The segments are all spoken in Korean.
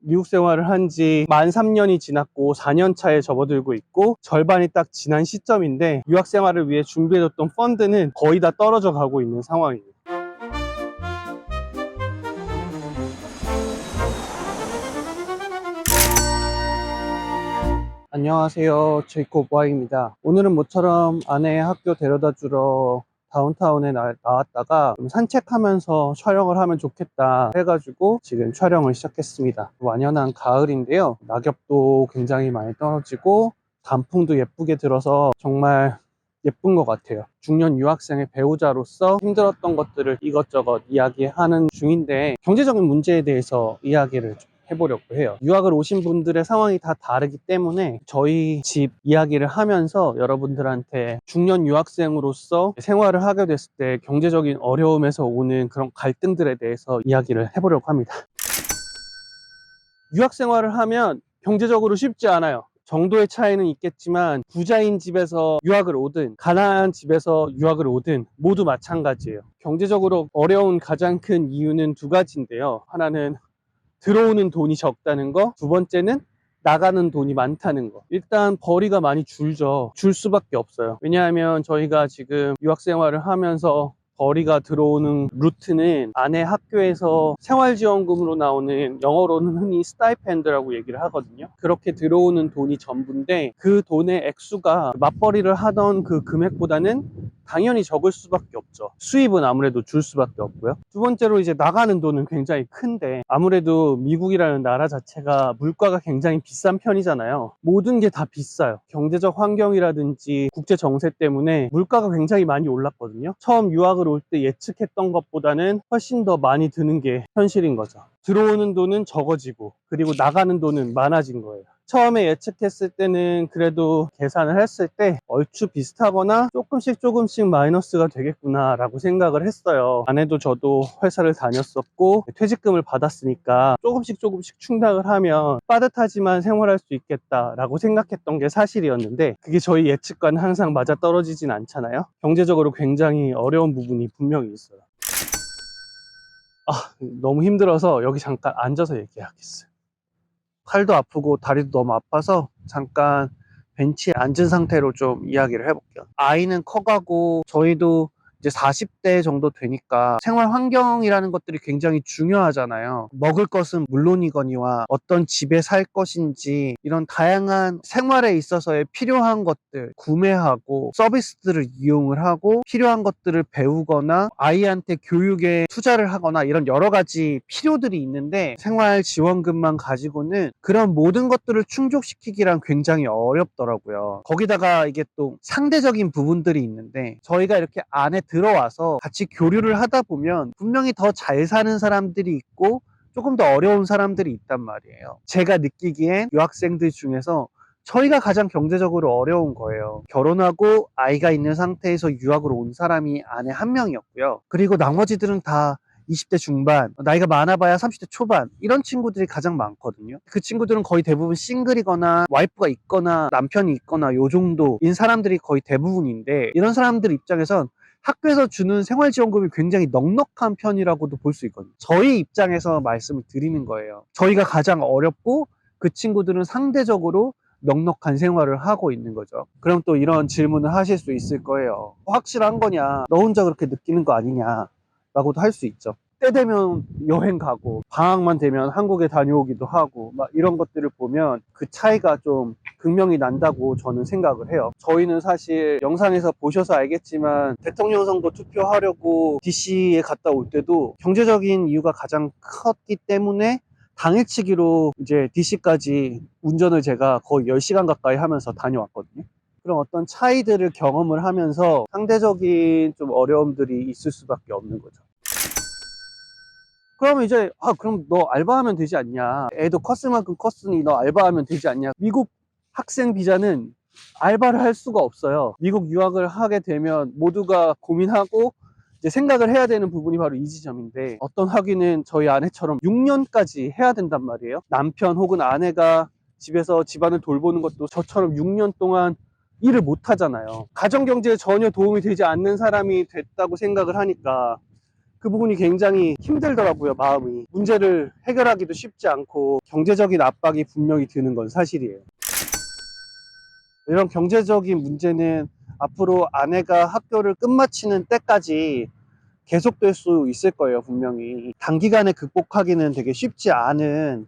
미국 생활을 한 지 만 3년이 지났고 4년 차에 접어들고 있고 절반이 딱 지난 시점인데 유학 생활을 위해 준비해뒀던 펀드는 거의 다 떨어져 가고 있는 상황입니다. 안녕하세요, 제이콥 와입니다. 오늘은 모처럼 아내 학교 데려다 주러 다운타운에 나왔다가 좀 산책하면서 촬영을 하면 좋겠다 해가지고 지금 촬영을 시작했습니다. 완연한 가을인데요, 낙엽도 굉장히 많이 떨어지고 단풍도 예쁘게 들어서 정말 예쁜 것 같아요. 중년 유학생의 배우자로서 힘들었던 것들을 이것저것 이야기하는 중인데 경제적인 문제에 대해서 이야기를 좀 해보려고 해요. 유학을 오신 분들의 상황이 다 다르기 때문에 저희 집 이야기를 하면서 여러분들한테 중년 유학생으로서 생활을 하게 됐을 때 경제적인 어려움에서 오는 그런 갈등들에 대해서 이야기를 해보려고 합니다. 유학 생활을 하면 경제적으로 쉽지 않아요. 정도의 차이는 있겠지만 부자인 집에서 유학을 오든 가난한 집에서 유학을 오든 모두 마찬가지예요. 경제적으로 어려운 가장 큰 이유는 두 가지인데요. 하나는 들어오는 돈이 적다는 거, 두 번째는 나가는 돈이 많다는 거. 일단 벌이가 많이 줄죠. 줄 수밖에 없어요. 왜냐하면 저희가 지금 유학 생활을 하면서 벌이가 들어오는 루트는 아내 학교에서 생활지원금으로 나오는, 영어로는 흔히 스타이펜드라고 얘기를 하거든요. 그렇게 들어오는 돈이 전부인데 그 돈의 액수가 맞벌이를 하던 그 금액보다는 당연히 적을 수밖에 없죠. 수입은 아무래도 줄 수밖에 없고요. 두 번째로 이제 나가는 돈은 굉장히 큰데 아무래도 미국이라는 나라 자체가 물가가 굉장히 비싼 편이잖아요. 모든 게 다 비싸요. 경제적 환경이라든지 국제 정세 때문에 물가가 굉장히 많이 올랐거든요. 처음 유학을 올 때 예측했던 것보다는 훨씬 더 많이 드는 게 현실인 거죠. 들어오는 돈은 적어지고 그리고 나가는 돈은 많아진 거예요. 처음에 예측했을 때는 그래도 계산을 했을 때 얼추 비슷하거나 조금씩 마이너스가 되겠구나 라고 생각을 했어요. 아내도 저도 회사를 다녔었고 퇴직금을 받았으니까 조금씩 충당을 하면 빠듯하지만 생활할 수 있겠다 라고 생각했던 게 사실이었는데 그게 저희 예측과는 항상 맞아떨어지진 않잖아요. 경제적으로 굉장히 어려운 부분이 분명히 있어요. 너무 힘들어서 여기 잠깐 앉아서 얘기하겠어요. 팔도 아프고 다리도 너무 아파서 잠깐 벤치에 앉은 상태로 좀 이야기를 해볼게요. 아이는 커가고 저희도 이제 40대 정도 되니까 생활 환경이라는 것들이 굉장히 중요하잖아요. 먹을 것은 물론이거니와 어떤 집에 살 것인지 이런 다양한 생활에 있어서의 필요한 것들 구매하고 서비스들을 이용을 하고 필요한 것들을 배우거나 아이한테 교육에 투자를 하거나 이런 여러 가지 필요들이 있는데 생활 지원금만 가지고는 그런 모든 것들을 충족시키기란 굉장히 어렵더라고요. 거기다가 이게 또 상대적인 부분들이 있는데 저희가 이렇게 안에 들어와서 같이 교류를 하다 보면 분명히 더 잘 사는 사람들이 있고 조금 더 어려운 사람들이 있단 말이에요. 제가 느끼기엔 유학생들 중에서 저희가 가장 경제적으로 어려운 거예요. 결혼하고 아이가 있는 상태에서 유학으로 온 사람이 안에 한 명이었고요. 그리고 나머지들은 다 20대 중반, 나이가 많아봐야 30대 초반 이런 친구들이 가장 많거든요. 그 친구들은 거의 대부분 싱글이거나 와이프가 있거나 남편이 있거나 요 정도인 사람들이 거의 대부분인데 이런 사람들 입장에선 학교에서 주는 생활지원금이 굉장히 넉넉한 편이라고도 볼 수 있거든요. 저희 입장에서 말씀을 드리는 거예요. 저희가 가장 어렵고 그 친구들은 상대적으로 넉넉한 생활을 하고 있는 거죠. 그럼 또 이런 질문을 하실 수 있을 거예요. 확실한 거냐? 너 혼자 그렇게 느끼는 거 아니냐? 라고도 할 수 있죠. 때 되면 여행 가고 방학만 되면 한국에 다녀오기도 하고 막 이런 것들을 보면 그 차이가 좀 극명히 난다고 저는 생각을 해요. 저희는 사실 영상에서 보셔서 알겠지만 대통령 선거 투표하려고 DC에 갔다 올 때도 경제적인 이유가 가장 컸기 때문에 당일치기로 이제 DC까지 운전을 제가 거의 10시간 가까이 하면서 다녀왔거든요. 그런 어떤 차이들을 경험을 하면서 상대적인 좀 어려움들이 있을 수밖에 없는 거죠. 그러면 이제 그럼 너 알바하면 되지 않냐, 애도 컸을 만큼 컸으니 너 알바하면 되지 않냐. 미국 학생 비자는 알바를 할 수가 없어요. 미국 유학을 하게 되면 모두가 고민하고 이제 생각을 해야 되는 부분이 바로 이 지점인데 어떤 학위는 저희 아내처럼 6년까지 해야 된단 말이에요. 남편 혹은 아내가 집에서 집안을 돌보는 것도 저처럼 6년 동안 일을 못 하잖아요. 가정경제에 전혀 도움이 되지 않는 사람이 됐다고 생각을 하니까 그 부분이 굉장히 힘들더라고요. 마음이. 문제를 해결하기도 쉽지 않고 경제적인 압박이 분명히 드는 건 사실이에요. 이런 경제적인 문제는 앞으로 아내가 학교를 끝마치는 때까지 계속될 수 있을 거예요. 분명히 단기간에 극복하기는 되게 쉽지 않은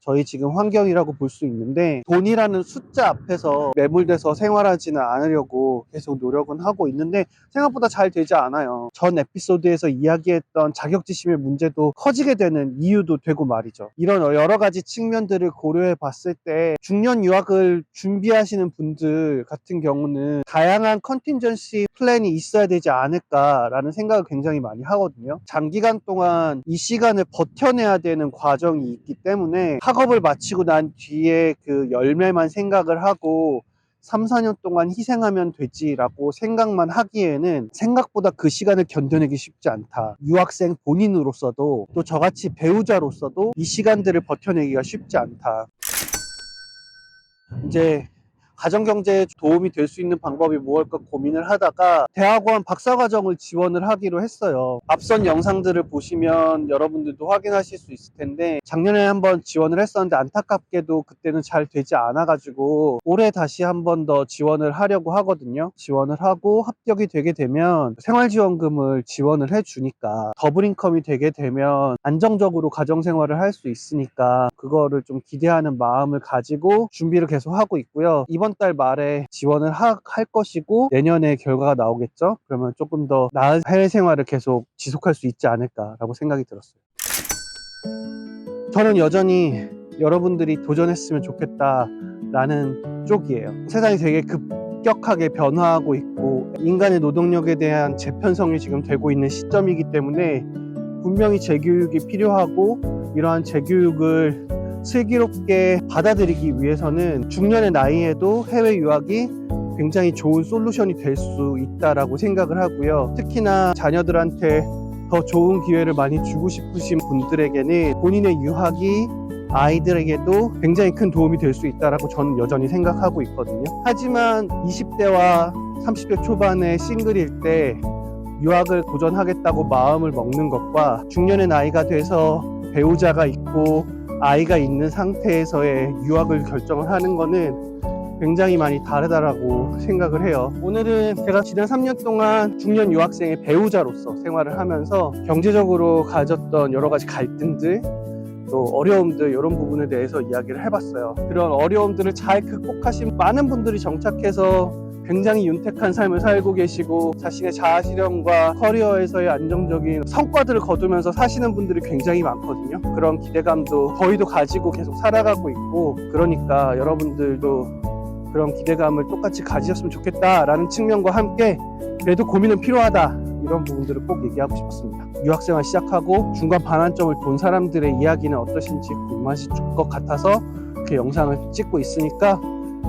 저희 지금 환경이라고 볼 수 있는데, 돈이라는 숫자 앞에서 매몰돼서 생활하지는 않으려고 계속 노력은 하고 있는데 생각보다 잘 되지 않아요. 전 에피소드에서 이야기했던 자격지심의 문제도 커지게 되는 이유도 되고 말이죠. 이런 여러 가지 측면들을 고려해 봤을 때 중년 유학을 준비하시는 분들 같은 경우는 다양한 컨틴전시 플랜이 있어야 되지 않을까라는 생각을 굉장히 많이 하거든요. 장기간 동안 이 시간을 버텨내야 되는 과정이 있기 때문에 학업을 마치고 난 뒤에 그 열매만 생각을 하고 3, 4년 동안 희생하면 되지라고 생각만 하기에는 생각보다 그 시간을 견뎌내기 쉽지 않다. 유학생 본인으로서도 또 저같이 배우자로서도 이 시간들을 버텨내기가 쉽지 않다. 이제 가정경제에 도움이 될 수 있는 방법이 무엇일까 고민을 하다가 대학원 박사과정을 지원을 하기로 했어요. 앞선 영상들을 보시면 여러분들도 확인하실 수 있을 텐데, 작년에 한번 지원을 했었는데 안타깝게도 그때는 잘 되지 않아 가지고 올해 다시 한 번 더 지원을 하려고 하거든요. 지원을 하고 합격이 되게 되면 생활지원금을 지원을 해주니까 더블인컴이 되게 되면 안정적으로 가정생활을 할 수 있으니까 그거를 좀 기대하는 마음을 가지고 준비를 계속 하고 있고요. 이번 달 말에 지원을 할 것이고 내년에 결과가 나오겠죠. 그러면 조금 더 나은 해외 생활을 계속 지속할 수 있지 않을까라고 생각이 들었어요. 저는 여전히 여러분들이 도전했으면 좋겠다라는 쪽이에요. 세상이 되게 급격하게 변화하고 있고 인간의 노동력에 대한 재편성이 지금 되고 있는 시점이기 때문에 분명히 재교육이 필요하고, 이러한 재교육을 슬기롭게 받아들이기 위해서는 중년의 나이에도 해외 유학이 굉장히 좋은 솔루션이 될 수 있다라고 생각을 하고요. 특히나 자녀들한테 더 좋은 기회를 많이 주고 싶으신 분들에게는 본인의 유학이 아이들에게도 굉장히 큰 도움이 될 수 있다라고 저는 여전히 생각하고 있거든요. 하지만 20대와 30대 초반의 싱글일 때 유학을 도전하겠다고 마음을 먹는 것과 중년의 나이가 돼서 배우자가 있고 아이가 있는 상태에서의 유학을 결정을 하는 거는 굉장히 많이 다르다라고 생각을 해요. 오늘은 제가 지난 3년 동안 중년 유학생의 배우자로서 생활을 하면서 경제적으로 가졌던 여러 가지 갈등들, 또 어려움들, 이런 부분에 대해서 이야기를 해봤어요. 그런 어려움들을 잘 극복하신 많은 분들이 정착해서 굉장히 윤택한 삶을 살고 계시고 자신의 자아실현과 커리어에서의 안정적인 성과들을 거두면서 사시는 분들이 굉장히 많거든요. 그런 기대감도 저희도 가지고 계속 살아가고 있고, 그러니까 여러분들도 그런 기대감을 똑같이 가지셨으면 좋겠다라는 측면과 함께 그래도 고민은 필요하다, 이런 부분들을 꼭 얘기하고 싶었습니다. 유학생활 시작하고 중간 반환점을 돈 사람들의 이야기는 어떠신지 궁금하실 것 같아서 이렇게 영상을 찍고 있으니까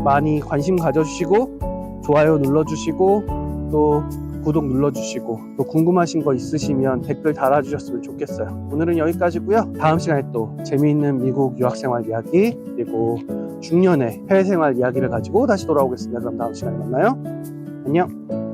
많이 관심 가져주시고 좋아요 눌러주시고 또 구독 눌러주시고, 또 궁금하신 거 있으시면 댓글 달아주셨으면 좋겠어요. 오늘은 여기까지고요. 다음 시간에 또 재미있는 미국 유학생활 이야기 그리고 중년의 해외생활 이야기를 가지고 다시 돌아오겠습니다. 그럼 다음 시간에 만나요. 안녕.